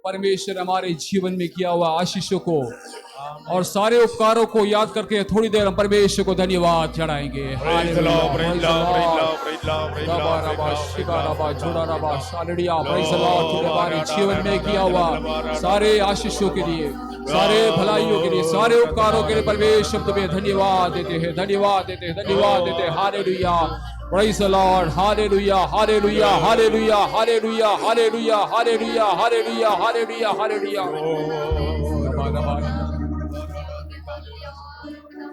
परमेश्वर हमारे जीवन में किया हुआ आशीषों को और सारे उपकारों को याद करके थोड़ी देर हम परमेश्वर को धन्यवाद चढ़ाएंगे। हमारे जीवन में किया हुआ सारे आशीषों के लिए, सारे भलाइयों के लिए, सारे उपकारों के लिए परमेश्वर तुम्हें धन्यवाद देते हैं, धन्यवाद देते हैं, धन्यवाद देते हैं। Hallelujah, Praise the Lord, hallelujah, hallelujah, hallelujah, hallelujah, hallelujah, hallelujah, hallelujah, hallelujah, hallelujah.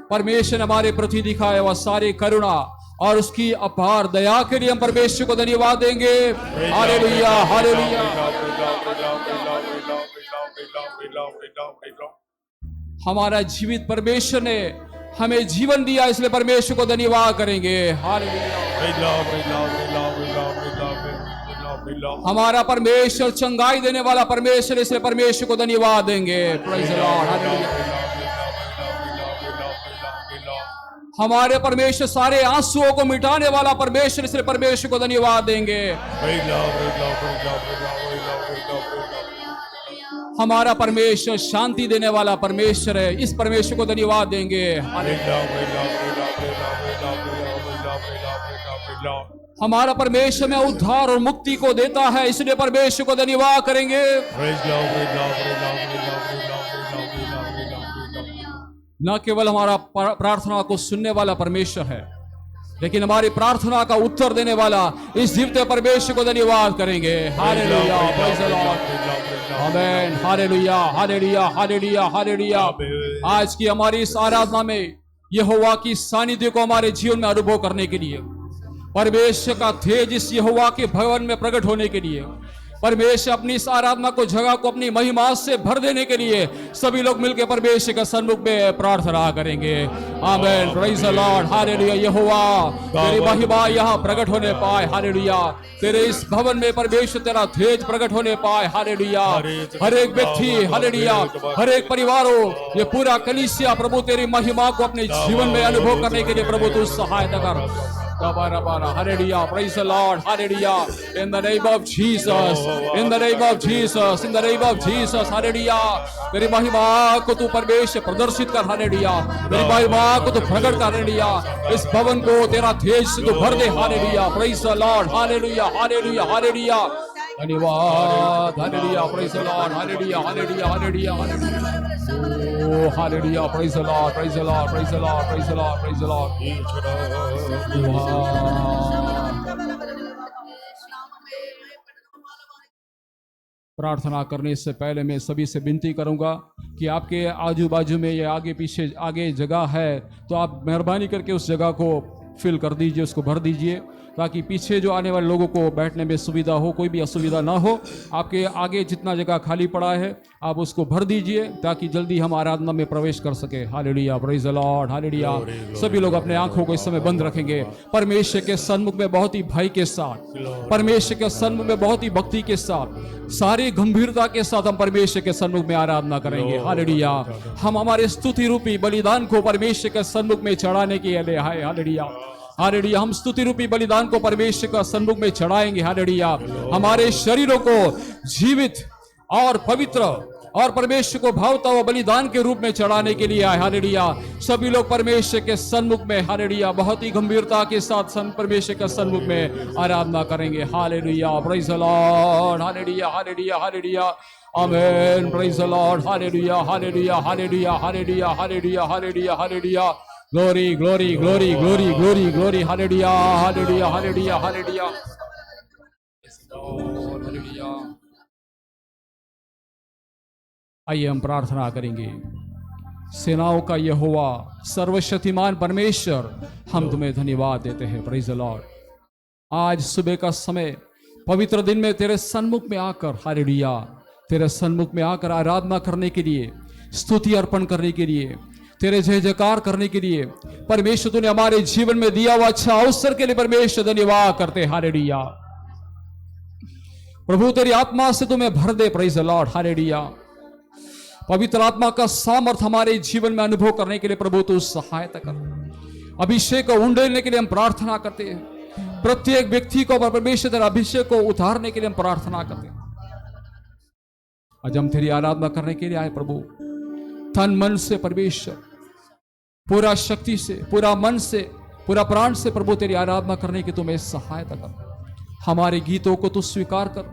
परमेश्वर हमारे प्रति दिखाया हुआ सारे करुणा और उसकी अपार दया के लिए हम परमेश्वर को धन्यवाद देंगे। Hallelujah, hallelujah. हमारा जीवित परमेश्वर ने हमें जीवन दिया, इसलिए परमेश्वर को धन्यवाद करेंगे। हमारा परमेश्वर चंगाई देने वाला परमेश्वर, इसलिए परमेश्वर को धन्यवाद देंगे। Praise the Lord. हमारे परमेश्वर सारे आंसुओं को मिटाने वाला परमेश्वर, इसलिए परमेश्वर को धन्यवाद देंगे। हमारा परमेश्वर शांति देने वाला परमेश्वर है, इस परमेश्वर को धन्यवाद देंगे। हमारा परमेश्वर में उद्धार और मुक्ति को देता है, इसलिए परमेश्वर को धन्यवाद करेंगे। न केवल हमारा प्रार्थना को सुनने वाला परमेश्वर है, लेकिन हमारी प्रार्थना का उत्तर देने वाला इस जीवते परमेश्वर को धन्यवाद करेंगे। हालेलुया, प्रेज़ द लॉर्ड, आमीन, हालेलुया, हालेलुया, हालेलुया, हालेलुया। आज की हमारी इस आराधना में यहोवा की सानिध्य को हमारे जीवन में अनुभव करने के लिए, परमेश्वर का तेज इस यहोवा के भवन में प्रकट होने के लिए, परमेश्वर अपनी इस आराधना को, जगह को अपनी महिमा से भर देने के लिए सभी लोग मिलकर परमेश्वर के सन्मुख में प्रार्थना करेंगे। आमीन, प्रेज़ द लॉर्ड, हालेलुया। यहोवा तेरी महिमा यहाँ प्रकट होने पाए। हालेलुया, तेरे इस भवन में परमेश्वर तेरा तेज प्रकट होने पाए। हालेलुया, हर एक व्यक्ति, हालेलुया, हर एक परिवारों, ये पूरा कलीसिया प्रभु तेरी महिमा को अपने जीवन में अनुभव करने के लिए प्रभु तू सहायता कर। Hallelujah, praise the Lord, hallelujah, in the name of Jesus, in the name of Jesus, in the name of Jesus, hallelujah। तेरी महिमा को तू परमेश्वर प्रदर्शित कर। हालेलुया, तेरी महिमा को तू प्रकट कर। हालेलुया, इस भवन को तेरा तेज से तू भर दे। Hallelujah, praise the Lord, hallelujah, hallelujah, hallelujah, धन्यवाद। Hallelujah, praise the Lord, hallelujah, hallelujah, hallelujah, hallelujah। Oh, hallelujah, praise the Lord, praise the Lord, praise the Lord, praise the Lord, praise the Lord। प्रार्थना करने से पहले मैं सभी से विनती करूंगा कि आपके आजू बाजू में या आगे पीछे आगे जगह है तो आप मेहरबानी करके उस जगह को फिल कर दीजिए, उसको भर दीजिए, ताकि पीछे जो आने वाले लोगों को बैठने में सुविधा हो, कोई भी असुविधा ना हो। आपके आगे जितना जगह खाली पड़ा है आप उसको भर दीजिए ताकि जल्दी हम आराधना में प्रवेश कर सके। Hallelujah, praise the Lord, hallelujah. सभी लोग अपने आंखों को इस समय बंद रखेंगे। परमेश्वर के सन्मुख में बहुत ही भय के साथ, परमेश्वर के सन्मुख में बहुत ही भक्ति के साथ, सारी गंभीरता के साथ हम परमेश्वर के सन्मुख में आराधना करेंगे। हालेलुया। हम हमारे स्तुति रूपी बलिदान को परमेश्वर के सन्मुख में चढ़ाने के लिए आए। Hallelujah, hallelujah. हम स्तुति रूपी बलिदान को परमेश्वर का सन्मुख में चढ़ाएंगे। हालेलुया। हमारे शरीरों को जीवित और पवित्र और परमेश्वर को भावता हुआ बलिदान के रूप में चढ़ाने के लिए आए। हालेलुया। सभी लोग परमेश्वर के सन्मुख में, हालेलुया, बहुत ही गंभीरता के साथ परमेश्वर के सन्मुख में आराधना करेंगे। Hallelujah, praise the Lord, hallelujah, hallelujah, hallelujah, amen, praise the Lord, hallelujah, hallelujah, hallelujah, hallelujah, hallelujah, hallelujah, hallelujah, glory, glory, glory, glory, glory, glory, hallelujah, hallelujah, hallelujah, hallelujah, hallelujah. आइए हम प्रार्थना करेंगे। सेनाओं का यहोवा, सर्वशक्तिमान परमेश्वर, हम तुम्हें धन्यवाद देते हैं। Praise the Lord. आज सुबह का समय पवित्र दिन में तेरे सन्मुख में आकर, हालेलुया, तेरे सन्मुख में आकर आराधना करने के लिए, स्तुति अर्पण करने के लिए, तेरे जय जयकार करने के लिए परमेश्वर तूने हमारे जीवन में दिया हुआ अच्छा अवसर के लिए परमेश्वर धन्यवाद करते। हालेलुया। प्रभु तेरी आत्मा से तुम्हें भर दे। Praise the Lord, hallelujah. पवित्र आत्मा का सामर्थ हमारे जीवन में अनुभव करने के लिए प्रभु तू सहायता कर। अभिषेक को उंडेलने के लिए हम प्रार्थना करते हैं। प्रत्येक व्यक्ति को परमेश्वर तेरा अभिषेक को उतारने के लिए हम प्रार्थना करते हैं। आज हम तेरी आराधना करने के लिए आए प्रभु, तन मन से परमेश्वर, पूरा शक्ति से, पूरा मन से, पूरा प्राण से प्रभु तेरी आराधना करने की तुम्हें सहायता कर। हमारे गीतों को तू स्वीकार कर,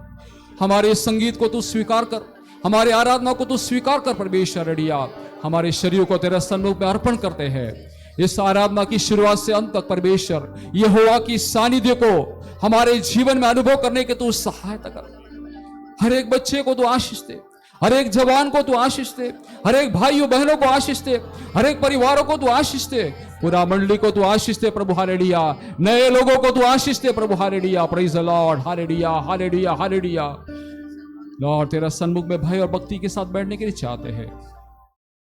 हमारे संगीत को तू स्वीकार कर, हमारे आराधना को तू स्वीकार कर। परमेश्वर रेडिया हमारे शरीर को तेरे सन्मुख में अर्पण करते हैं। इस आराधना की शुरुआत से अंत तक परमेश्वर यहोवा की सानिध्य को हमारे जीवन में अनुभव करने के तू सहायता कर। हर एक बच्चे को तू आशीष दे, हर एक जवान को तू आशीष दे, हर एक भाइयों बहनों को आशीष दे, हर एक परिवारों को तू आशीष दे, पूरा मंडली को तू आशीष दे प्रभु। हालेलुया। नए लोगों को तू आशीष दे प्रभु। Hallelujah, praise the Lord, hallelujah, hallelujah, hallelujah. Lord तेरा सन्मुख में भय और भक्ति के साथ बैठने के लिए चाहते हैं।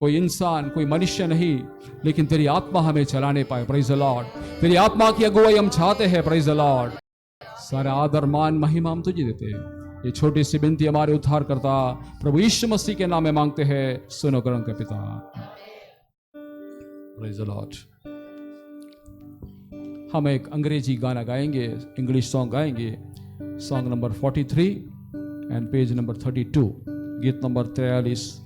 कोई इंसान, कोई मनुष्य नहीं, लेकिन तेरी आत्मा हमें चलाने पाए। Praise the Lord. तेरी आत्मा की अगुवाई हम चाहते हैं। Praise the Lord. सारा आदर मान महिमा हम तुझे देते हैं। ये छोटी सी विनती हमारे उद्धार करता प्रभु यीशु मसीह के नाम में मांगते हैं। सुनो करण के पिता। Praise the Lord. हम एक अंग्रेजी गाना गाएंगे, इंग्लिश सॉन्ग गाएंगे, song number 43 and page number 32, गीत नंबर 43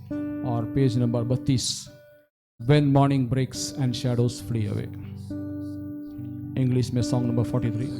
और page number 32, When morning breaks and shadows flee away। English में song number 43।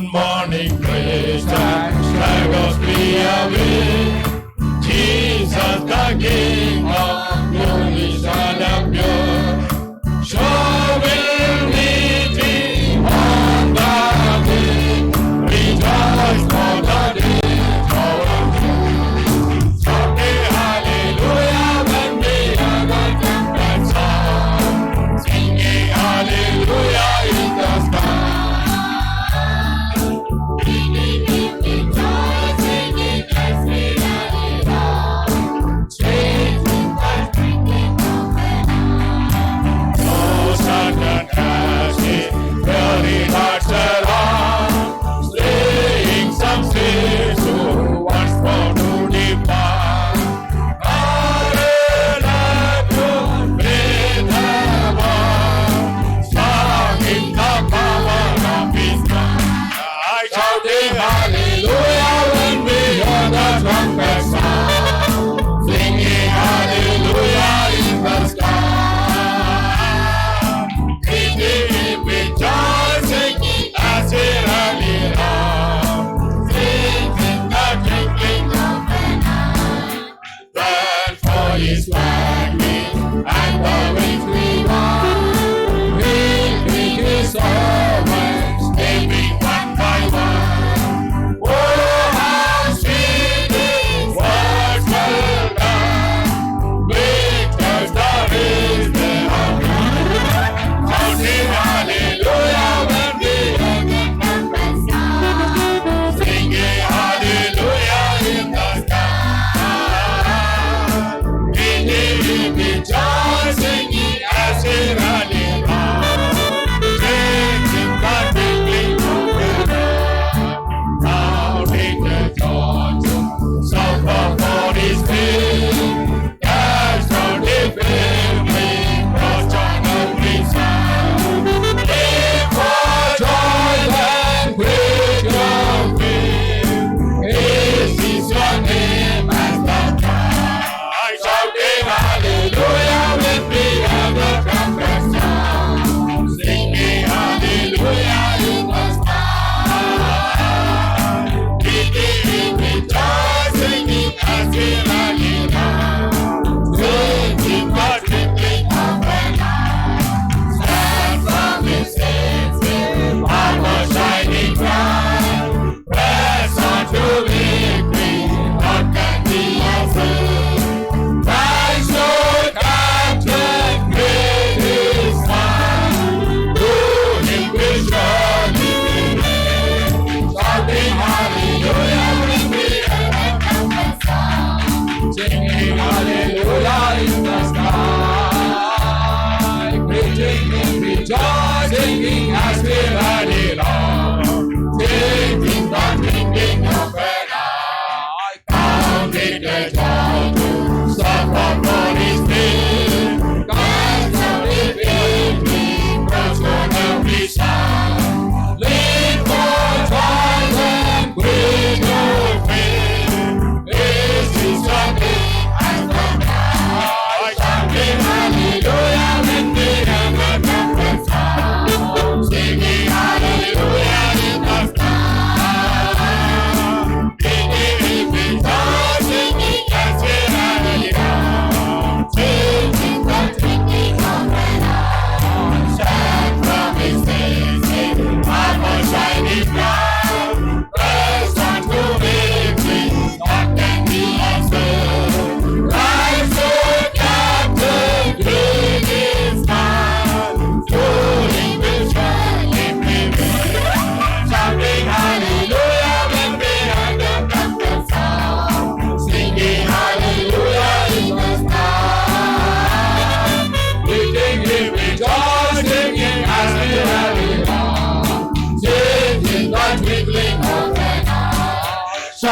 Morning breaks and shadows flee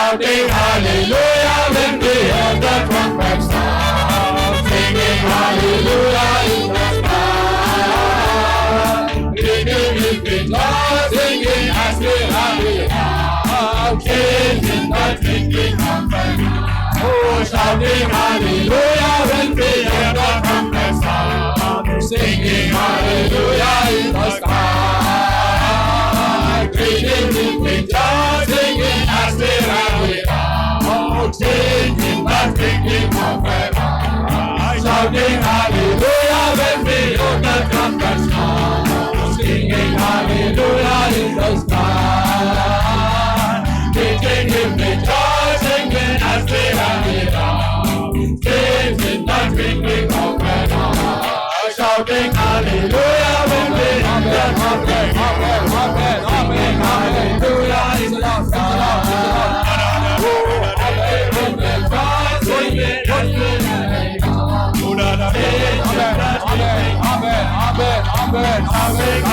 shouting hallelujah when we hear the trumpet sound, singing hallelujah in the sky. Singing with joy, singing as we hurry out, changing the thinking of the night. Oh, shouting hallelujah when we hear the trumpet sound, singing hallelujah in the sky. Singing with joy, singing as we hurry out, changing the thinking of the night. Shouting hallelujah when we hear the trumpet sound, singing hallelujah in the sky. Preaching him with joy, singing as we hurry out, changing the twinkling of an eye. Shouting hallelujah when we hear the trumpet. Amen, amen, amen, hallelujah is the Lord, is the Lord, is the Lord. Oh, amen, amen, God, singing as we hurry out. Amen, amen, amen, amen, amen, amen, hallelujah.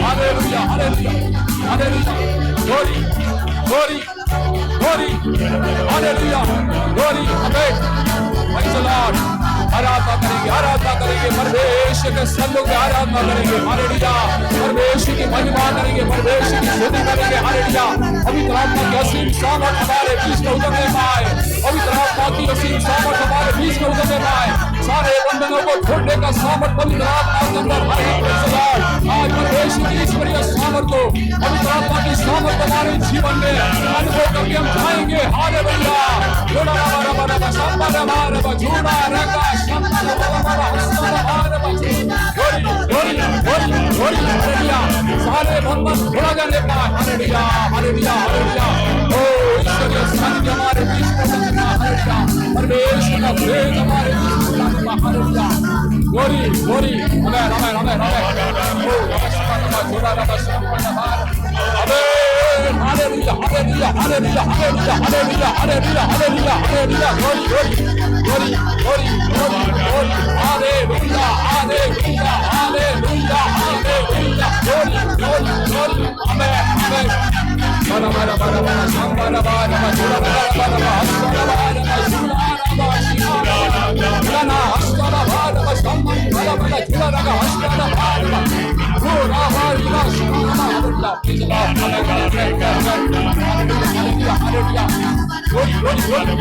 Hallelujah, hallelujah, hallelujah, glory, glory, glory, hallelujah, glory, amen, praise the Lord. आराधना करेंगे परमेश्वर के सन्मुख में आराधना करेंगे, hallelujah, परमेश्वर की महिमा करेंगे, परमेश्वर की स्तुति करेंगे, हालेलुया। पवित्र आत्मा की असीम सामर्थ हमारे बीच में उतरने पाए, पवित्र आत्मा की असीम सामर्थ हमारे बीच में उतरने पाए, सारे बंधनों को तोड़ने का सामर्थ पवित्र आत्मा के अंदर भरे। आज परमेश्वर की ईश्वरीय सामर्थ को, पवित्र आत्मा की सामर्थ हमारे जीवन में अनुभव करके हम जाएंगे, हालेलुया। सारे बंधन खोला जाने पाए, हालेलुया, हालेलुया, हालेलुया। ओ ईश्वरीय सानिध्य हमारे बीच में उतरना, हालेलुया, परमेश्वर का प्रेम हमारे बीच में उतरना, हालेलुया। ग्लोरी, ग्लोरी, आमेन, आमेन, आमेन, आमेन। ओ नमस्कार, नमस्कार, नमस्कार, amen, hallelujah, hallelujah, hallelujah, hallelujah, hallelujah, hallelujah, hallelujah, hallelujah, glory, glory, glory, glory, glory, glory, hallelujah, hallelujah, hallelujah, hallelujah, glory, glory, glory, amen, amen. bara bara bara bara shambara bara bara bara bara hastara bara shulana hastara bara shambara bara bara chulana hastara bara pura bara shulana hallelujah praise the Lord hallelujah hallelujah glory glory glory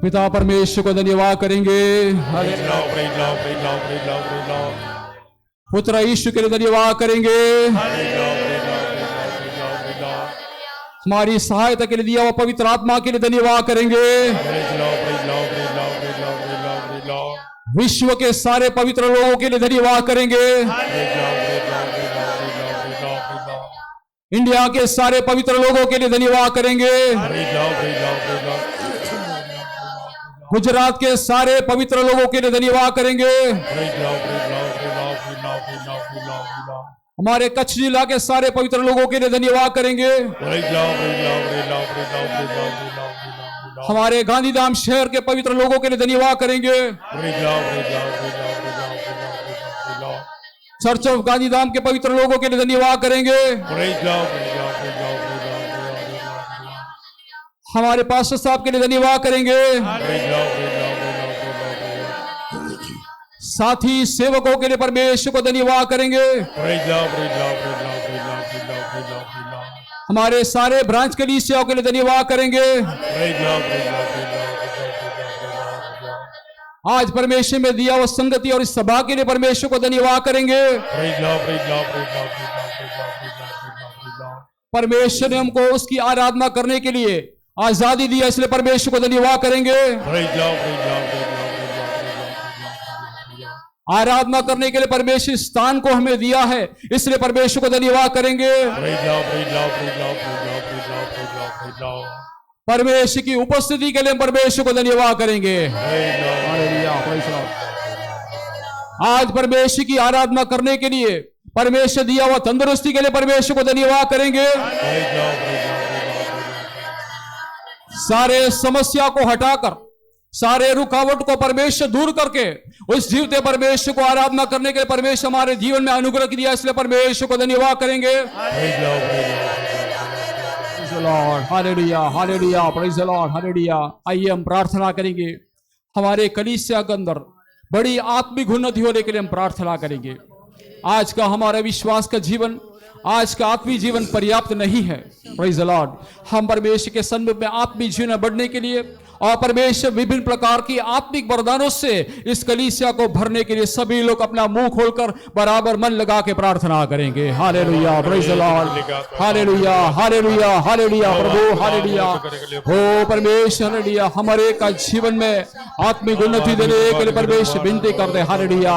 पिता परमेश्वर को धन्यवाद करेंगे, पुत्र यीशु के लिए धन्यवाद करेंगे, हमारी सहायता के लिए दिया हुआ पवित्र आत्मा के लिए धन्यवाद करेंगे। विश्व के सारे पवित्र लोगों के लिए धन्यवाद करेंगे। इंडिया के सारे पवित्र लोगों के लिए धन्यवाद करेंगे। गुजरात के सारे पवित्र लोगों के लिए धन्यवाद करेंगे। हमारे कच्छ जिला के सारे पवित्र लोगों के लिए धन्यवाद करेंगे। हमारे गांधीधाम शहर के पवित्र लोगों के लिए धन्यवाद करेंगे। चर्च ऑफ गांधीधाम के पवित्र लोगों के लिए धन्यवाद करेंगे। हमारे पास्टर साहब के लिए धन्यवाद करेंगे। साथी सेवकों के लिए परमेश्वर को धन्यवाद करेंगे। हमारे सारे ब्रांच कलीसियाओं के लिए धन्यवाद करेंगे। आज परमेश्वर में दिया हुआ संगति और इस सभा के लिए परमेश्वर को धन्यवाद करेंगे। परमेश्वर ने हमको उसकी आराधना करने के लिए आजादी दिया, इसलिए परमेश्वर को धन्यवाद करेंगे। आराधना करने के लिए परमेश्वर स्थान को हमें दिया है, इसलिए परमेश्वर को धन्यवाद करेंगे। परमेश्वर की उपस्थिति के लिए परमेश्वर को धन्यवाद करेंगे। आज परमेश्वर की आराधना करने के लिए परमेश्वर दिया हुआ तंदुरुस्ती के लिए परमेश्वर को धन्यवाद करेंगे। सारे समस्या को हटाकर, सारे रुकावट को परमेश्वर दूर करके उस जीवते परमेश्वर को आराधना करने के लिए परमेश्वर हमारे जीवन में अनुग्रह दिया, इसलिए परमेश्वर को धन्यवाद करेंगे। Hallelujah, hallelujah, praise the Lord, hallelujah. आइए हम प्रार्थना करेंगे। हमारे कलीसिया के अंदर बड़ी आत्मिक उन्नति होने के लिए हम प्रार्थना करेंगे। आज का हमारा विश्वास का जीवन, आज का आत्मिक जीवन पर्याप्त नहीं है। प्रेज़ द लॉर्ड, हम परमेश्वर के सन्मुख में आत्मिक जीवन में बढ़ने के लिए और परमेश्वर विभिन्न प्रकार की आत्मिक वरदानों से इस कलीसिया को भरने के लिए सभी लोग अपना मुंह खोलकर बराबर मन लगा के प्रार्थना करेंगे। Hallelujah, praise the Lord, hallelujah, hallelujah, hallelujah, प्रभु हालेलुया। ओ परमेश्वर, हालेलुया, हमारे का जीवन में आत्मिक उन्नति देने के लिए परमेश्वर विनती करते। हालेलुया,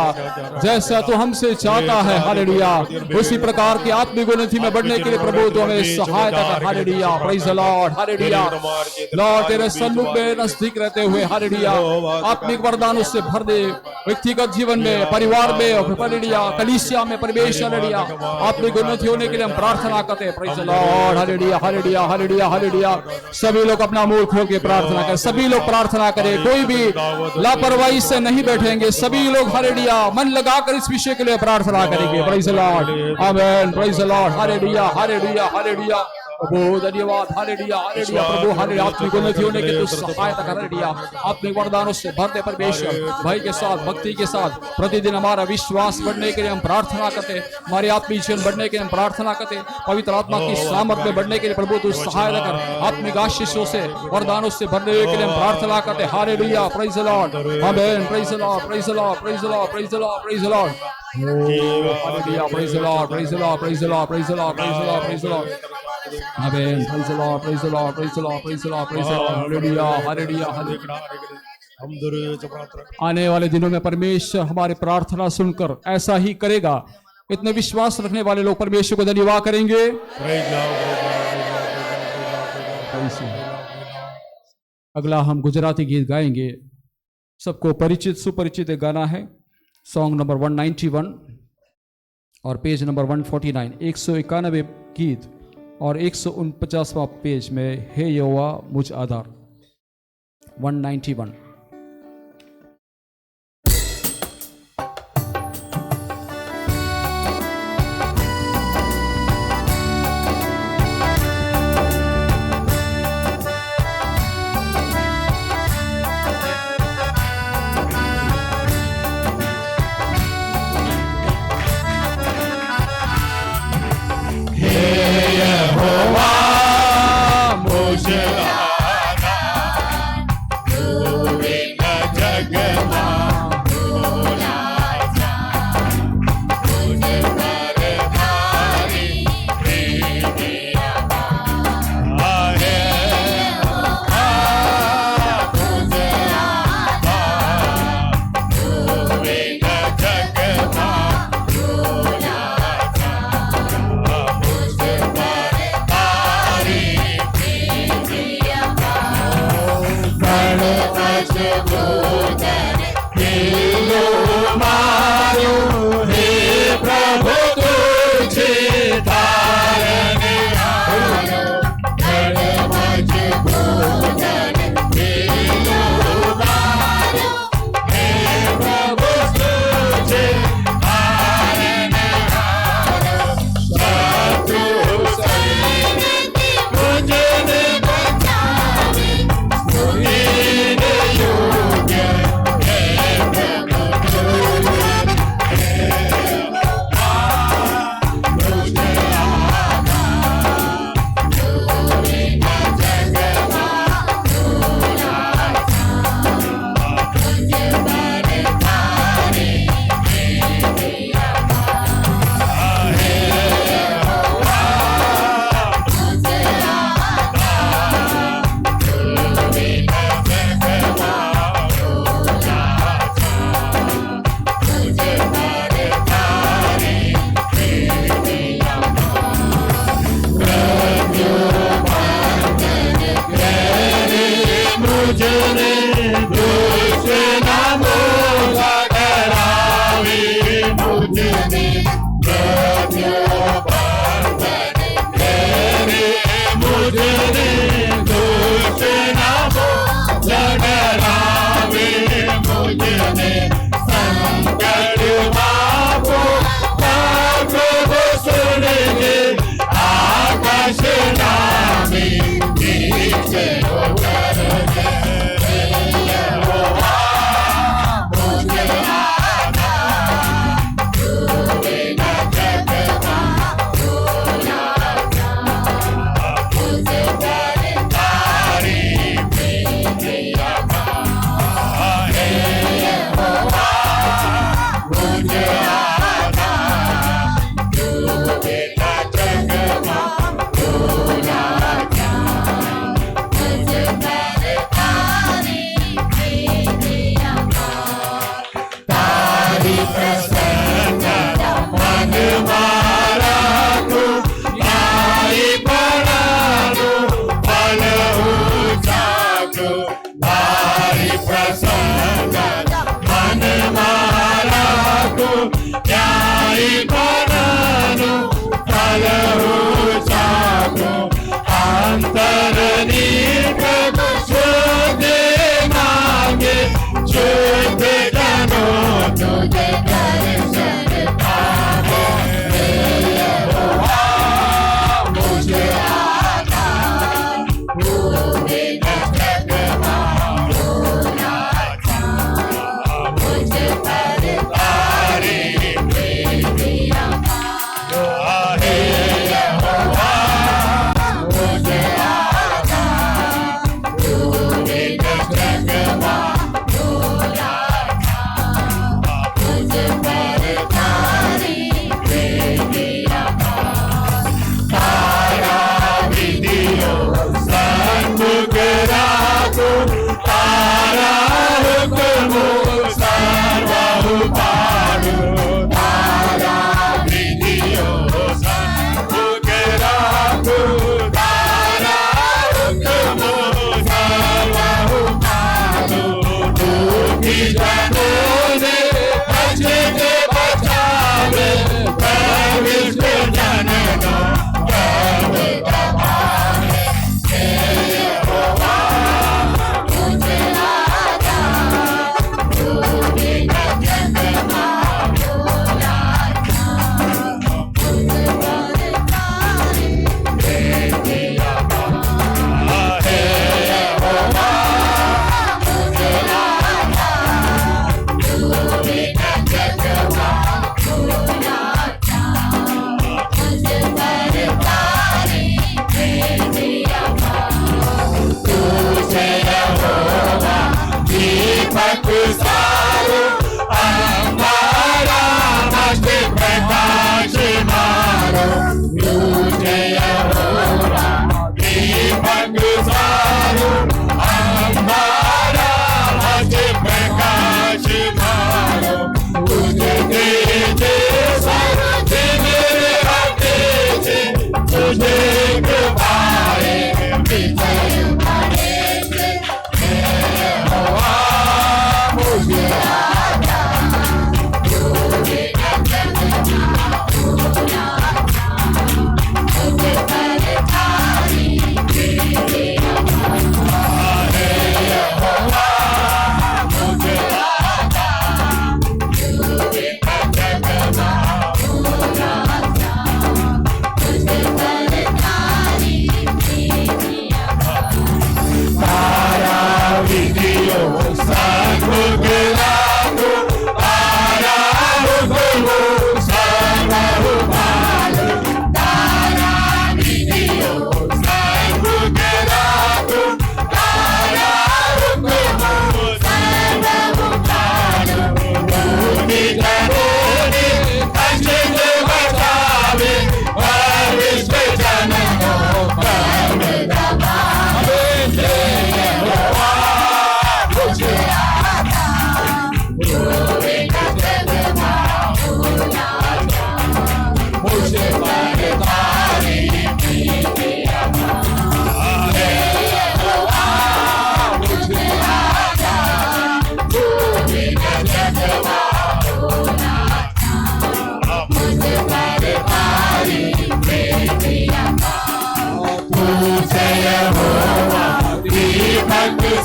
जैसा तू हमसे चाहता है हालेलुया, उसी प्रकार की आत्मिक उन्नति में बढ़ने के लिए प्रभु तो हमें सहायता कर। Hallelujah, praise the Lord, hallelujah. Lord तेरे सन्मुख में नजदीक रहते हुए हालेलुया आत्मिक वरदानों से भर दे। व्यक्तिगत जीवन में, परिवार में, हालेलुया, कलीसिया में परमेश्वर हालेलुया आत्मिक उन्नति होने के लिए हम प्रार्थना करते हैं। Praise the Lord, hallelujah, hallelujah, hallelujah, hallelujah. सभी लोग अपना मुंह खोल के प्रार्थना करें। सभी लोग प्रार्थना करें, कोई भी लापरवाही से नहीं बैठेंगे। सभी लोग हालेलुया मन लगाकर इस विषय के लिए प्रार्थना करेंगे। प्रेज़ द लॉर्ड, आमीन, praise the Lord, hallelujah, hallelujah, hallelujah. प्रभु धन्यवाद, हालेलुया, हालेलुया, प्रभु हालेलुया। आत्मिक उन्नति होने के लिए सहायता कर। हालेलुया, आत्मिक वरदानों से भर दे परमेश्वर। भाई के साथ, भक्ति के साथ प्रतिदिन हमारा विश्वास बढ़ने के लिए हम प्रार्थना करते। हमारे आत्मिक जीवन बढ़ने के लिए हम प्रार्थना करते। पवित्र आत्मा की सामर्थ्य में बढ़ने के लिए प्रभु तू सहायता कर। आत्मिक आशीषों से, वरदानों से भरने के लिए हम प्रार्थना करते। हालेलुया, प्रेज़ द लॉर्ड, आमीन, praise the Lord, praise the Lord, praise the Lord, praise the Lord, praise the Lord. Hallelujah, praise the Lord, praise the Lord, praise the Lord, praise the Lord, praise the Lord, praise the Lord. आमीन, praise the Lord, praise the Lord, praise the Lord, praise the Lord, praise the Lord. Hallelujah, hallelujah, hallelujah. आने वाले दिनों में परमेश्वर हमारी प्रार्थना सुनकर ऐसा ही करेगा। इतने विश्वास रखने वाले लोग परमेश्वर को धन्यवाद करेंगे। अगला हम गुजराती गीत गाएंगे। सबको परिचित सुपरिचित एक गाना है, सॉन्ग नंबर 191 और पेज नंबर 149। 191 गीत और 149वां पेज में हे यहोवा मुझ आधार। 191। मुझ आधार, तू मजबूत दिलो मारो हे प्रभु तुझे तारने आयो धड़ मजबूत दिलो मारो हे प्रभु तुझे तारने आयो शत्रु सैनिक मुझे बचावे सुनील योग्य हे प्रभु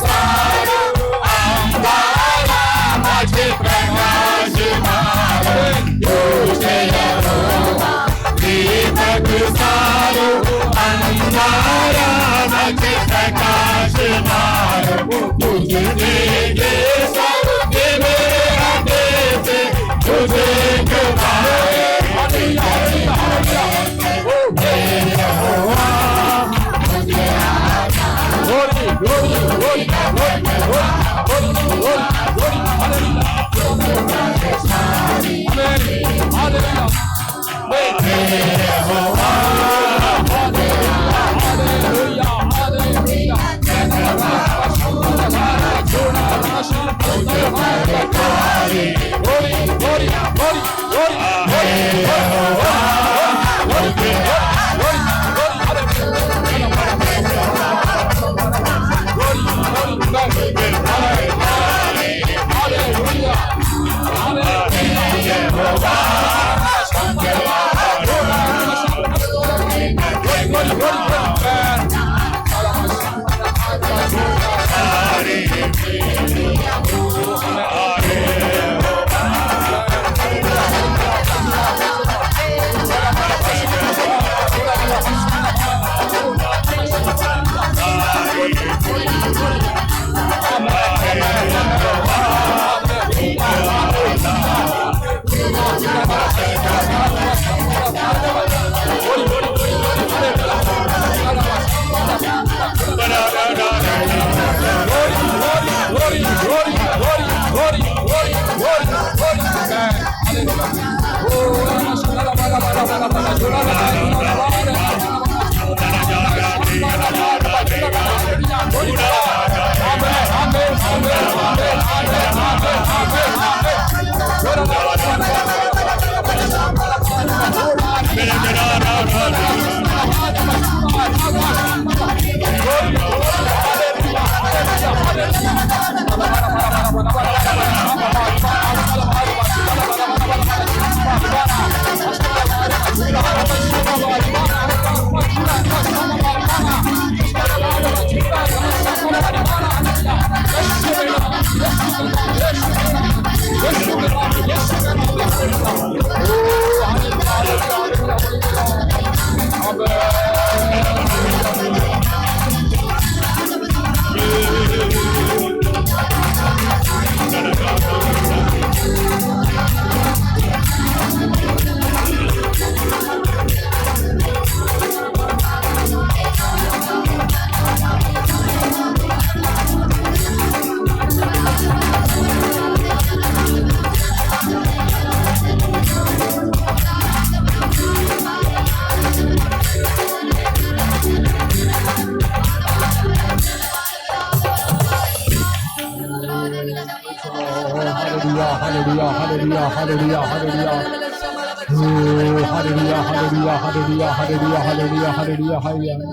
सारो अंगारा माझे प्रकाश मारो तुझे यहोवा दीपक सारो अंगारा माझे प्रकाश मारो तुझे ये सब मेरे हाथे से तुझे कृपाए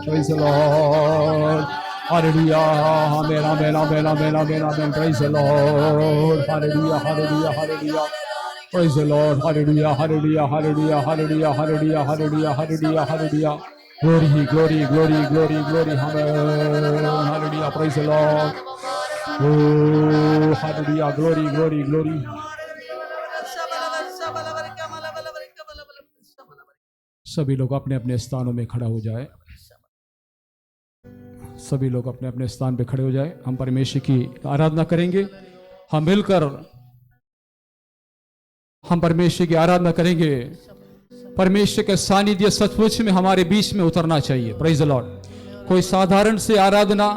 Praise the Lord. Hallelujah. Amen, amen, amen, amen, amen, amen. Praise the Lord. Hallelujah, hallelujah, hallelujah. Praise the Lord. Hallelujah, hallelujah, hallelujah, hallelujah, hallelujah, hallelujah, hallelujah, hallelujah. Glory, glory, glory, glory, glory. Amen. Hallelujah. Praise the Lord. Oh, hallelujah. Glory, glory, glory. सभी लोग अपने अपने स्थानों में खड़ा हो जाए। सभी लोग अपने अपने स्थान पे खड़े हो जाए। हम परमेश्वर की आराधना करेंगे। हम मिलकर हम परमेश्वर की आराधना करेंगे। परमेश्वर के सानिध्य सचमुच में हमारे बीच में उतरना चाहिए। Praise the Lord. कोई साधारण से आराधना,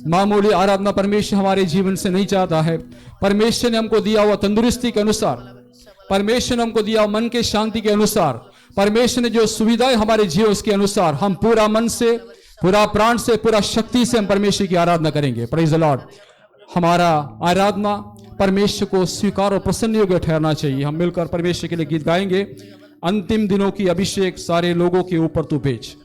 मामूली आराधना परमेश्वर हमारे जीवन से नहीं चाहता है। परमेश्वर ने हमको दिया हुआ तंदुरुस्ती के अनुसार, परमेश्वर ने हमको दिया मन के शांति के अनुसार, परमेश्वर ने जो सुविधाएं हमारे जीवन उसके अनुसार हम पूरा मन से, पूरा प्राण से, पूरा शक्ति से हम परमेश्वर की आराधना करेंगे। Praise the Lord. हमारा आराधना परमेश्वर को स्वीकार और प्रसन्न योग्य ठहरना चाहिए। हम मिलकर परमेश्वर के लिए गीत गाएंगे। अंतिम दिनों की अभिषेक सारे लोगों के ऊपर तू भेज।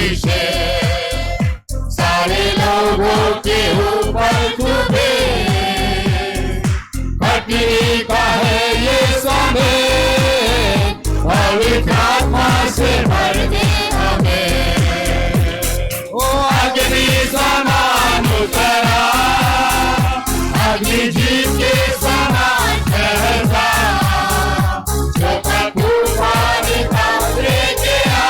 अभिषेक सारे लोगों के ऊपर तुझे कटनी का है ये समय पवित्र आत्मा से भर दे हमें ओ अग्नि समान उतरा अग्नि जीव के समान ठहरा जो तूफान का लेके आ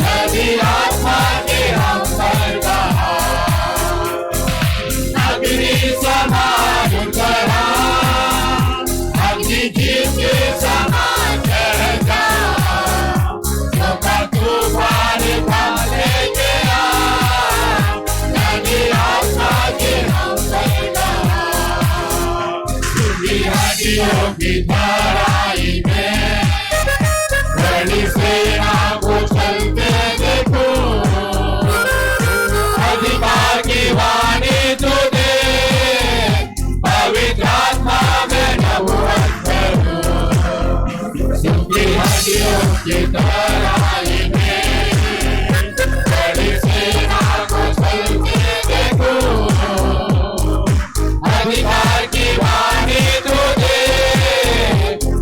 नदी आत्मा के हम पर बहा अग्नि समान उतरा अग्नि जीव के समान ठहरा जो तूफान का लेके आ नदी आत्मा के हम पर बहा हड्डियों की धाराई में बड़ी सेना को चलते देखो अधिकार की वाणी तो दे पवित्र आत्मा में नबूवत करो सूखी हड्डियों की धाराई में बड़ी सेना को चलते देखो अधिकार की वाणी तो दे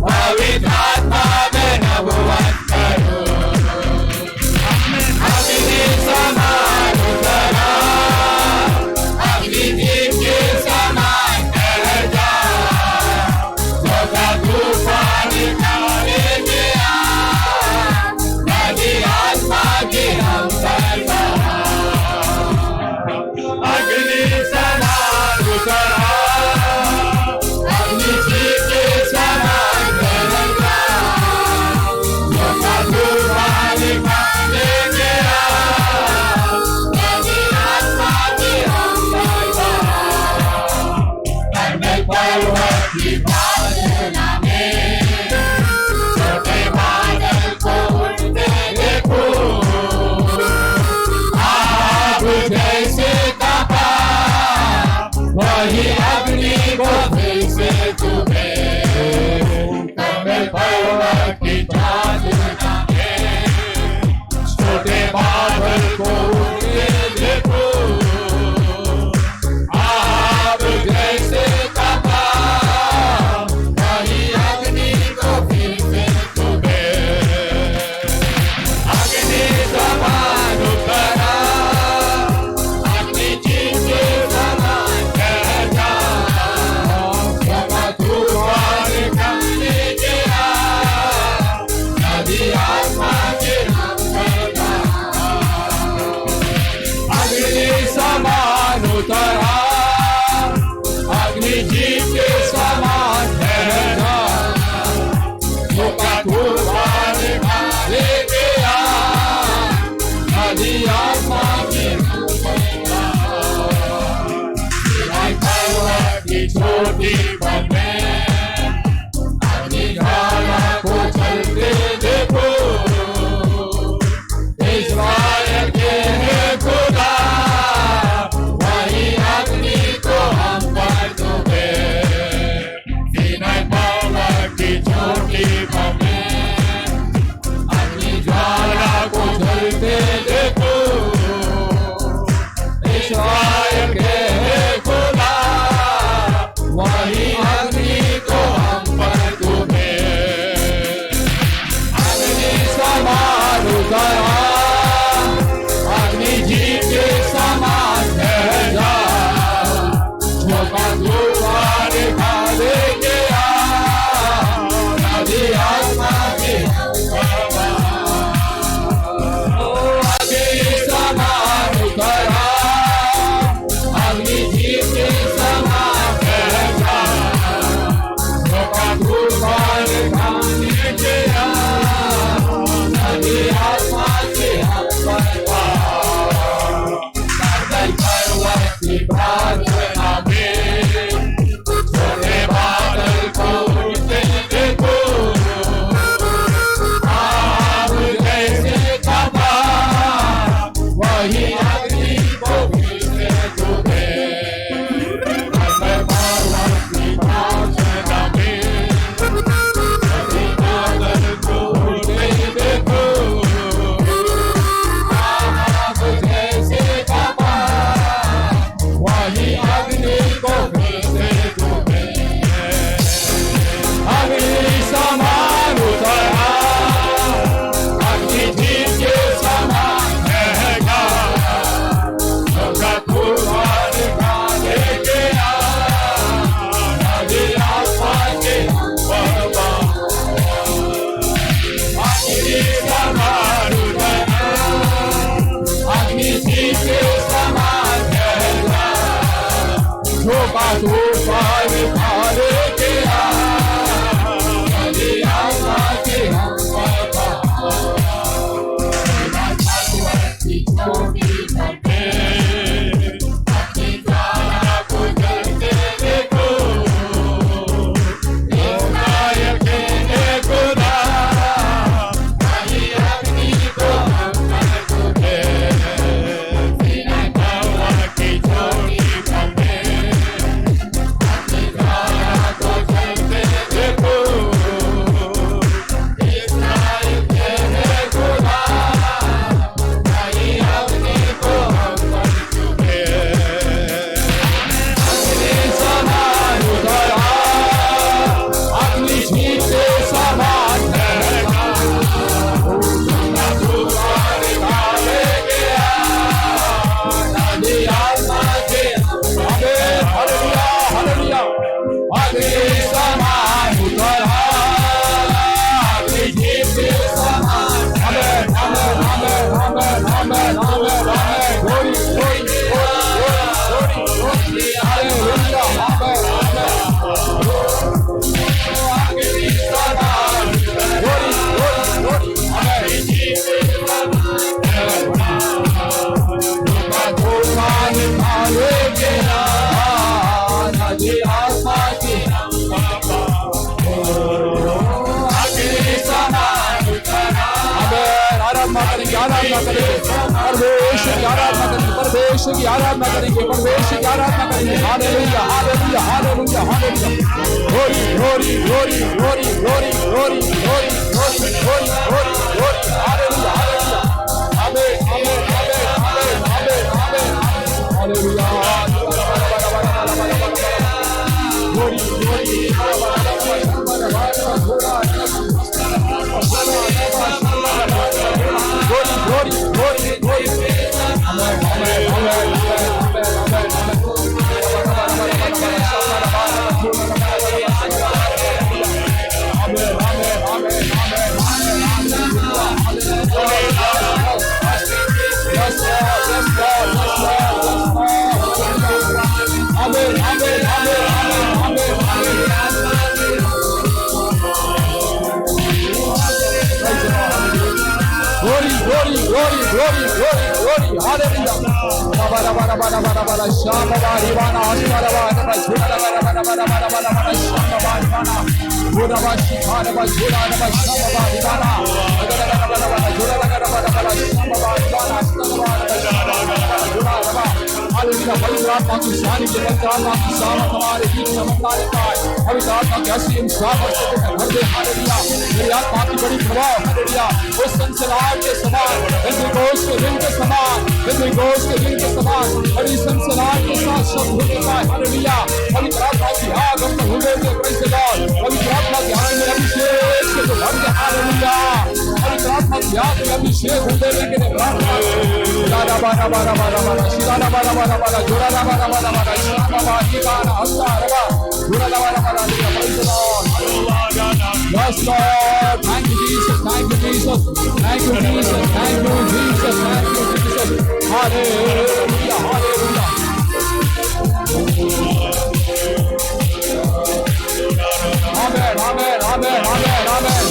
पवित्र आत्मा में नबूवत करो अग्नि समान उतरा अग्नि जीव के समान ठहर जा जो तूफान का लेके आ नदी आत्मा की हम पर बहा अग्नि समान उतरा अग्नि जीव के समान ठहर जा जो तूफान का लेके आ नदी आत्मा की हम पर बहा करने पर्वत की बादल में छोटे बादल को उड़ते देखो आग जैसे तपा वही अग्नि को फिर से चुभे करने पर्वत की बादल में छोटे बादल को उड़ते देखो आग जैसे तपा वही अग्नि को फिर से चुभे अग्नि समान उतरा अग्नि जीव के समान ठहरा जब तूफान का लेके आ नदी आत्मा के हम पर बहा अग्नि समान उतरा अग्नि जीव के समान ठहरा जो तूफान का लेके आ नदी आत्मा के हम पर बहा पर्वत की छोटी बने अग्नि ज्वाला को चलते देखो इस्राएल के है खुदा वही अग्नि को हम पर चुभे पर्वत की छोटी बने अग्नि ज्वाला को चलते देखो इस्राएल के है खुदा वही अग्नि को हम पर चुभे अग्नि समान उतरा अग्नि जीव के समान ठहरा जो तूफान का लेके आ नदी आत्मा के हम पर बहा ओ अग्नि समान उतरा अग्नि जीव के समान ठहरा जो तूफान का लेके आ नदी आत्मा के हम पर बहा पर्वत की प्रार्थना में छोटे बादल को उड़ते देखो आग जैसे तपा वही अग्नि को फिर से चुभे पर्वत की प्रार्थना में छोटे बादल को उड़ते देखो तूफान पारे के नदी आत्मा के हम परमेश्वर की आराधना करेंगे, परमेश्वर की आराधना करेंगे। Hallelujah hallelujah hallelujah hallelujah. Glory glory glory glory glory glory glory glory glory glory glory. Hallelujah hallelujah. आमेन आमेन आमेन आमेन आमेन आमेन। Hallelujah. Glory glory glory, glory, glory. Amen, amen, amen, amen, Glory, glory, glory, glory, glory, glory, hallelujah. Bara bara bara bara bara shama bari bana ashara bana bara bara bara bara bara bara bara bara shama bari bana gura bashi khana ba gura ba shama bari bana bara bara bara bara gura bara bara bara shama bari bana ashara bana gura ba hallelujah. पवित्र आत्मा की शान के पवित्र आत्मा की सामर्थ हमारे बीच चमकता रहता है। पवित्र आत्मा की ऐसी सामर्थ से भर दे हालेलुया। मेरी आत्मा की बड़ी प्रभाव हालेलुया। उस संसार के समान पेंटेकोस्ट के दिन के समान पेंटेकोस्ट के दिन के समान बड़ी संसार के साथ शब्द होता है हालेलुया। पवित्र आत्मा की आग हम पर हुए थे प्रेज़ द लॉर्ड। पवित्र आत्मा की आग में अभिषेक से तो भर दे हालेलुया। पवित्र आत्मा की आग में अभिषेक होने के लिए प्रार्थना बारा बारा बारा बारा बारा शिराना बारा बारा बारा जोराना बारा बारा बारा शामा बारी बारा हस्ता रवा जोराना बारा बारा praise the Lord. Yes, Lord. Thank you, Jesus. Thank you, Jesus. Thank you, Jesus. Thank you, Jesus. Thank you, Jesus. Hallelujah. Hallelujah. Amen. Amen. Amen. Amen. Amen.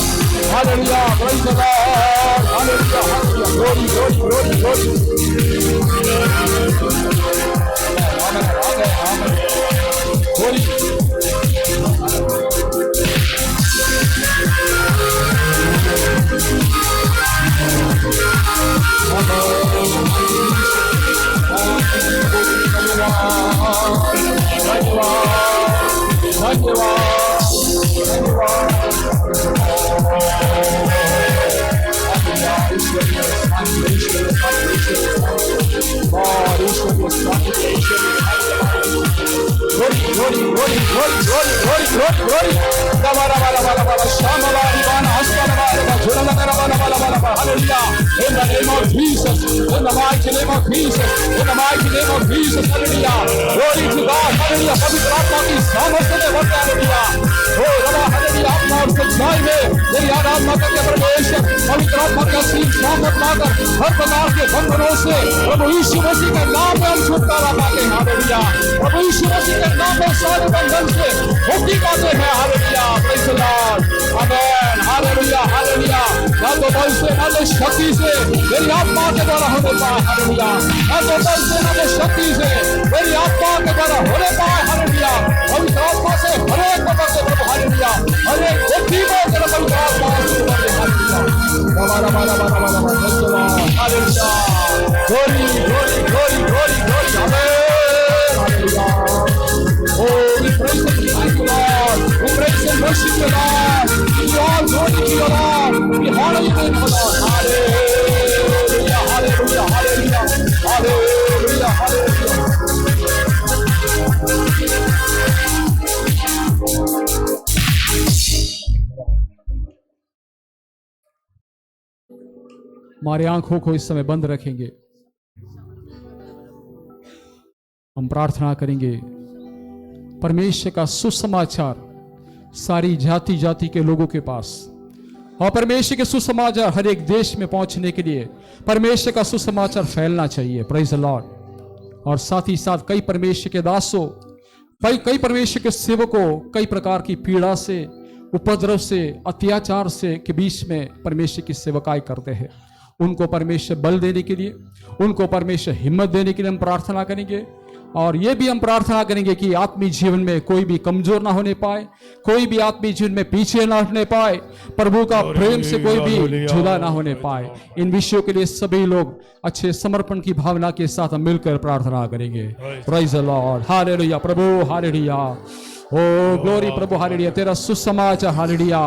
Hallelujah. Praise the Lord. Hallelujah. Hallelujah. Glory, glory, glory, glory. Amen. Amen. Amen. Glory. In the name of Jesus, in the mighty name of Jesus, in the mighty name of Jesus, hallelujah. Glory to God, hallelujah. पवित्र आत्मा की सामर्थ्य में भर दे hallelujah. ओ रबा hallelujah. आत्मा और सच्चाई में मेरी आराधना करके परमेश्वर पवित्र आत्मा का सीन सामर्थ पाकर हर प्रकार के बंधनों से प्रभु यीशु मसीह के नाम में हम छुटकारा पाते हैं हालेलुया। हालेलुया। प्रभु यीशु मसीह के नाम में सारे बंधन से मुक्ति पाते हैं। Hallelujah, praise the Lord, amen, hallelujah, hallelujah. ना तो बल से ना तो शक्ति से मेरी आत्मा के द्वारा होने पाए। हालेलुया, ना तो बल से ना तो शक्ति से मेरी आत्मा के द्वारा होने पाए। हालेलुया, पवित्र आत्मा से हर एक को करते प्रभु। हालेलुया, हर एक व्यक्ति को तेरा पवित्र आत्मा से भर दे। Hallelujah, hallelujah, glory glory glory glory glory, आमेन, hallelujah. Oh, we praise and thank you, Lord. We praise and worship you, Lord. We all glory to you, Lord. We honor you, Lord. Hallelujah, hallelujah, hallelujah, hallelujah, hallelujah. हमारी आंखों को इस समय बंद रखेंगे। हम प्रार्थना करेंगे परमेश्वर का सुसमाचार सारी जाति जाति के लोगों के पास, और परमेश्वर के सुसमाचार हर एक देश में पहुंचने के लिए परमेश्वर का सुसमाचार फैलना चाहिए। Praise the Lord. और साथ ही साथ कई परमेश्वर के दासों, कई परमेश्वर के सेवकों कई प्रकार की पीड़ा से, उपद्रव से, अत्याचार से के बीच में परमेश्वर की सेवकाई करते हैं। उनको परमेश्वर बल देने के लिए, उनको परमेश्वर हिम्मत देने के लिए हम प्रार्थना करेंगे। और ये भी हम प्रार्थना करेंगे कि आत्मीय जीवन में कोई भी कमजोर ना होने पाए, कोई भी आत्मीय जीवन में पीछे ना हटने पाए, प्रभु का प्रेम से कोई भी जुदा ना होने पाए। इन विषयों के लिए सभी लोग अच्छे समर्पण की भावना के साथ हम मिलकर प्रार्थना करेंगे। प्रेज़ द लॉर्ड, हालेलुया प्रभु, हालेलुया। ओ ग्लोरी प्रभु, हालेलुया। तेरा सुसमाचार हालेलुया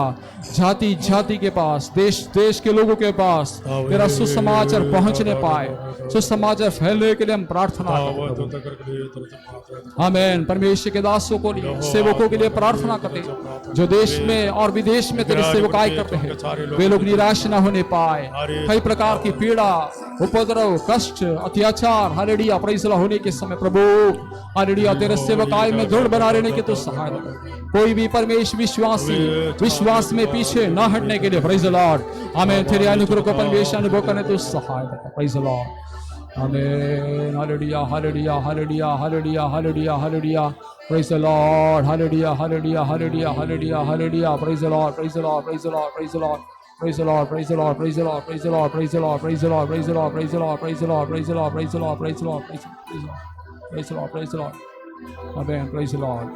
जाति जाति के पास, देश देश के लोगों के पास तेरा सुसमाचार पहुंचने पाए, सुसमाचार फैलने के लिए हम प्रार्थना करते हैं। आमीन। परमेश्वर के दासों को लिए, सेवकों के लिए प्रार्थना करते हैं जो देश में और विदेश में तेरी सेवकाई करते हैं, वे लोग निराश ना होने पाए। कई प्रकार की पीड़ा, उपद्रव, कष्ट, अत्याचार हालेलुया प्रेज़ द लॉर्ड होने के समय प्रभु हालेलुया तेरे सेवकाई में दृढ़ बना रहने के तो सहायता कर। कोई भी परमेश्वर विश्वास में पीछे ना हटने के लिए प्रेज़ द लॉर्ड, आमीन, तेरे अनुग्रह को परमेश्वर अनुभव करने तो सहायता कर। प्रेज़ द लॉर्ड, आमीन, hallelujah hallelujah hallelujah hallelujah hallelujah hallelujah, praise the Lord, hallelujah hallelujah hallelujah hallelujah hallelujah, praise the Lord, praise the Lord, praise the Lord, praise the Lord, praise the Lord, praise the Lord, praise the Lord, praise the Lord, praise the Lord, praise the Lord, praise the Lord, praise the Lord, praise the Lord, praise the Lord, praise the Lord, praise the Lord, praise the Lord, praise the Lord, praise the Lord, आमीन, praise the Lord।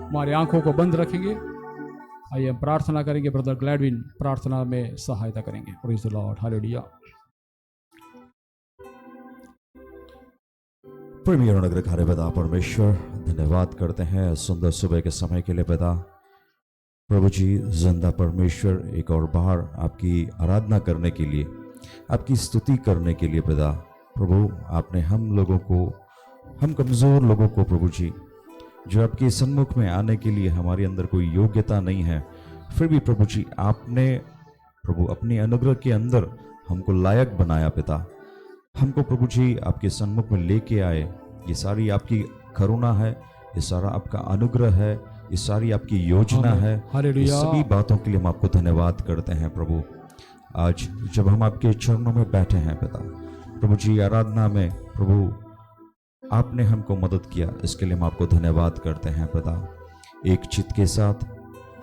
हमारी आंखों को बंद रखेंगे। आइए हम प्रार्थना करेंगे। ब्रदर ग्लैडविन प्रार्थना में सहायता करेंगे। praise the Lord, hallelujah. प्रेमी और अनुग्रहकारी पिता परमेश्वर, धन्यवाद करते हैं सुंदर सुबह के समय के लिए पिता। प्रभु जी, जिंदा परमेश्वर, एक और बार आपकी आराधना करने के लिए, आपकी स्तुति करने के लिए पिता प्रभु, आपने हम लोगों को, हम कमज़ोर लोगों को प्रभु जी, जो आपके सन्मुख में आने के लिए हमारे अंदर कोई योग्यता नहीं है, फिर भी प्रभु जी आपने प्रभु अपने अनुग्रह के अंदर हमको लायक बनाया पिता। हमको प्रभु जी आपके सन्मुख में लेके आए। ये सारी आपकी करुणा है, ये सारा आपका अनुग्रह है, ये सारी आपकी योजना है। इस सभी बातों के लिए हम आपको धन्यवाद करते हैं प्रभु। आज जब हम आपके चरणों में बैठे हैं पिता प्रभु जी, आराधना में प्रभु आपने हमको मदद किया, इसके लिए हम आपको धन्यवाद करते हैं पिता। एक चित्त के साथ,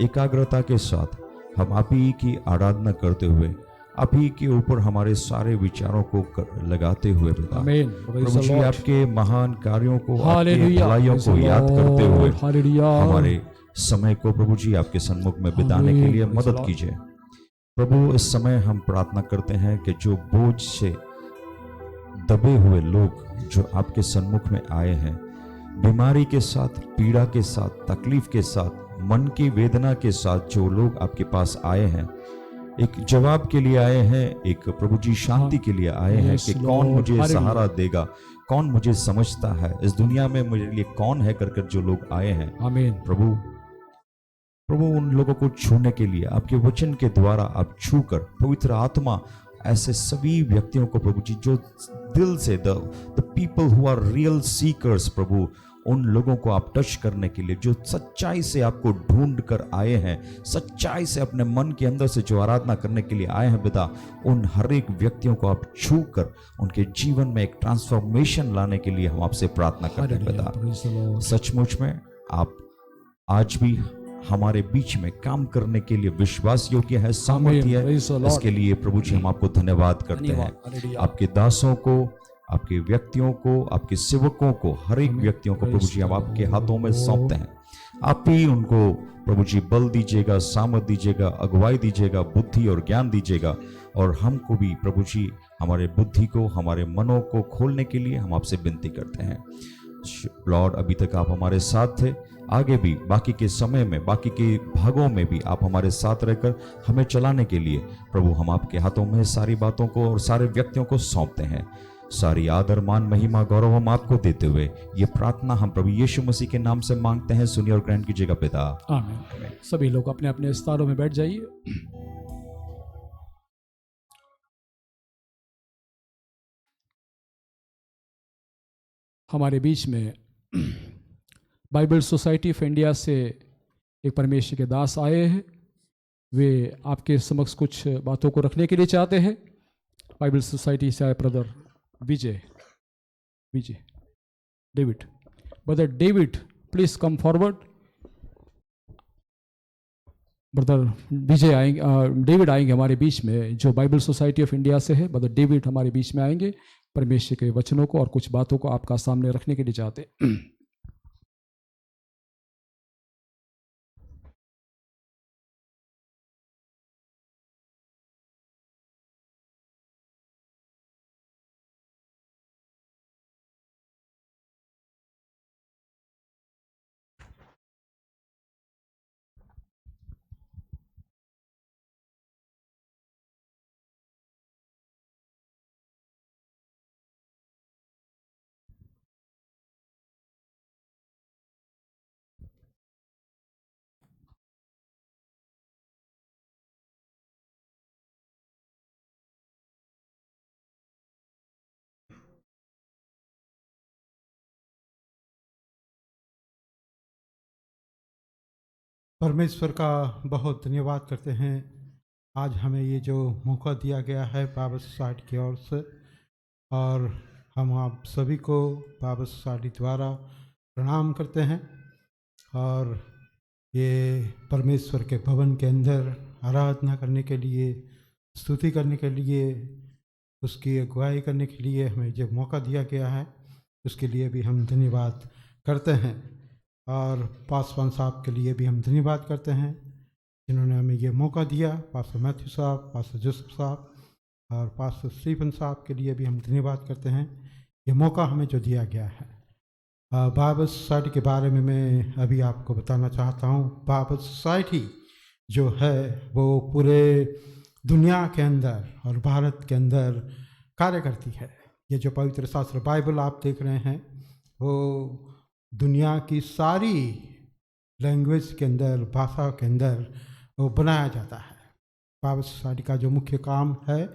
एकाग्रता के साथ हम आप ही की आराधना करते हुए, आप ही के ऊपर हमारे सारे विचारों को लगाते हुए पिता प्रभु जी आपके महान कार्यों को, आपकी भलाइयों को याद करते हुए हमारे समय को प्रभु जी आपके सन्मुख में बिताने के लिए मदद कीजिए प्रभु। इस समय हम प्रार्थना करते हैं कि जो बोझ से दबे हुए लोग जो आपके सन्मुख में आए हैं, बीमारी के साथ, पीड़ा के साथ, तकलीफ के साथ, मन की वेदना के साथ जो लोग आपके पास आए हैं, एक जवाब के लिए आए हैं, एक प्रभु जी शांति के लिए आए हैं कि कौन मुझे सहारा देगा, कौन मुझे समझता है, इस दुनिया में मेरे लिए कौन है कर जो लोग आए हैं। आमीन। प्रभु उन लोगों को छूने के लिए आपके वचन के द्वारा आप छूकर पवित्र आत्मा ऐसे सभी व्यक्तियों को प्रभु जी जो दिल से the people who are real seekers प्रभु, उन लोगों को आप टच करने के लिए जो सच्चाई से आपको ढूंढ कर आए हैं, सच्चाई से अपने मन के अंदर से जो आराधना करने के लिए आए हैं पिता, उन हर एक व्यक्तियों को आप छू कर उनके जीवन में एक ट्रांसफॉर्मेशन लाने के लिए हम आपसे प्रार्थना करते हैं पिता। Praise the Lord. सचमुच में आप आज भी हमारे बीच में काम करने के लिए विश्वास योग्य है, सामर्थ्य है। Praise the Lord. इसके लिए प्रभु जी हम आपको धन्यवाद करते हैं। Hallelujah. आपके दासों को, आपके व्यक्तियों को, आपके सेवकों को, हर एक व्यक्तियों को प्रभु जी हम आपके हाथों में सौंपते हैं। आप ही उनको प्रभु जी बल दीजिएगा, सामर्थ दीजिएगा, अगुवाई दीजिएगा, बुद्धि और ज्ञान दीजिएगा। और हमको भी प्रभु जी हमारे बुद्धि को, हमारे मनों को खोलने के लिए हम आपसे विनती करते हैं। लॉर्ड, अभी तक आप हमारे साथ थे, आगे भी बाकी के समय में, बाकी के भागों में भी आप हमारे साथ रहकर हमें चलाने के लिए प्रभु हम आपके हाथों में सारी बातों को और सारे व्यक्तियों को सौंपते हैं। सारी आदर, मान, महिमा, गौरव हम आपको देते हुए ये प्रार्थना हम प्रभु यीशु मसीह के नाम से मांगते हैं। सुनिए और ग्रहण कीजिएगा पिता। आमीन। सभी लोग अपने अपने स्थानों में बैठ जाइए। हमारे बीच में बाइबल सोसाइटी ऑफ इंडिया से एक परमेश्वर के दास आए हैं। वे आपके समक्ष कुछ बातों को रखने के लिए चाहते हैं। बाइबल सोसाइटी से आए brother Vijay David. Brother David, please come forward. Brother Vijay आएंगे, डेविड आएंगे हमारे बीच में, जो बाइबल सोसाइटी ऑफ इंडिया से है। ब्रदर डेविड हमारे बीच में आएंगे, परमेश्वर के वचनों को और कुछ बातों को आपका सामने रखने के लिए चाहते हैं। परमेश्वर का बहुत धन्यवाद करते हैं। आज हमें ये जो मौका दिया गया है बाइबल सोसाइटी की ओर से, और हम आप सभी को बाइबल सोसाइटी द्वारा प्रणाम करते हैं। और ये परमेश्वर के भवन के अंदर आराधना करने के लिए, स्तुति करने के लिए, उसकी अगुवाई करने के लिए हमें जो मौका दिया गया है, उसके लिए भी हम धन्यवाद करते हैं। और पासवान साहब के लिए भी हम धन्यवाद करते हैं, जिन्होंने हमें ये मौका दिया। पास्टर मैथ्यू साहब, पास्टर जोसेफ साहब और पास्टर स्टीफन साहब के लिए भी हम धन्यवाद करते हैं, ये मौका हमें जो दिया गया है। बाइबल सोसाइटी के बारे में मैं अभी आपको बताना चाहता हूँ। बाइबल सोसाइटी जो है वो पूरे दुनिया के अंदर और भारत के अंदर कार्य करती है। ये जो पवित्र शास्त्र बाइबल आप देख रहे हैं, वो दुनिया की सारी लैंग्वेज के अंदर, भाषा के अंदर वो बनाया जाता है। बाइबल सोसाइटी का जो मुख्य काम है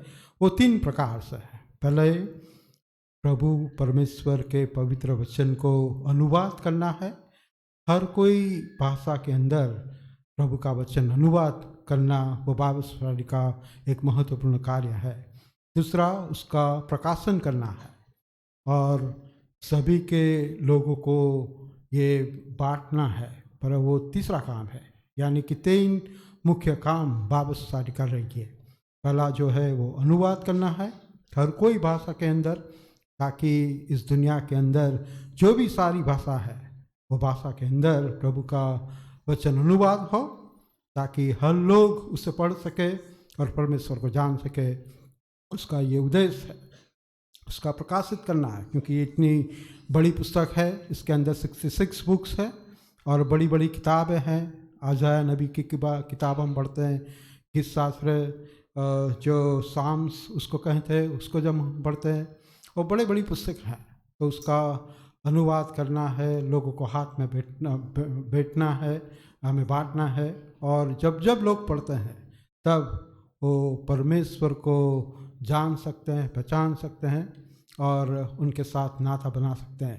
वो 3 प्रकार से है। पहले प्रभु परमेश्वर के पवित्र वचन को अनुवाद करना है। हर कोई भाषा के अंदर प्रभु का वचन अनुवाद करना वो बाइबल सोसाइटी का एक महत्वपूर्ण कार्य है। दूसरा, उसका प्रकाशन करना है और सभी के लोगों को ये बांटना है। पर वो तीसरा काम है, यानी कि 3 मुख्य काम बाइबल सोसाइटी कर रही है। पहला जो है वो अनुवाद करना है हर कोई भाषा के अंदर, ताकि इस दुनिया के अंदर जो भी सारी भाषा है वो भाषा के अंदर प्रभु का वचन अनुवाद हो, ताकि हर लोग उसे पढ़ सके और परमेश्वर को जान सके। उसका ये उद्देश्य है, उसका प्रकाशित करना है। क्योंकि ये इतनी बड़ी पुस्तक है, इसके अंदर 66 बुक्स है और बड़ी बड़ी किताबें हैं। अजाया नबी की किताब हम पढ़ते हैं, गीत शास्त्र जो साम्स उसको कहते हैं, उसको जब हम पढ़ते हैं, वो बड़ी बड़ी पुस्तक हैं। तो उसका अनुवाद करना है, लोगों को हाथ में बैठना है, हमें बांटना है। और जब जब लोग पढ़ते हैं तब वो परमेश्वर को जान सकते हैं, पहचान सकते हैं और उनके साथ नाता बना सकते हैं।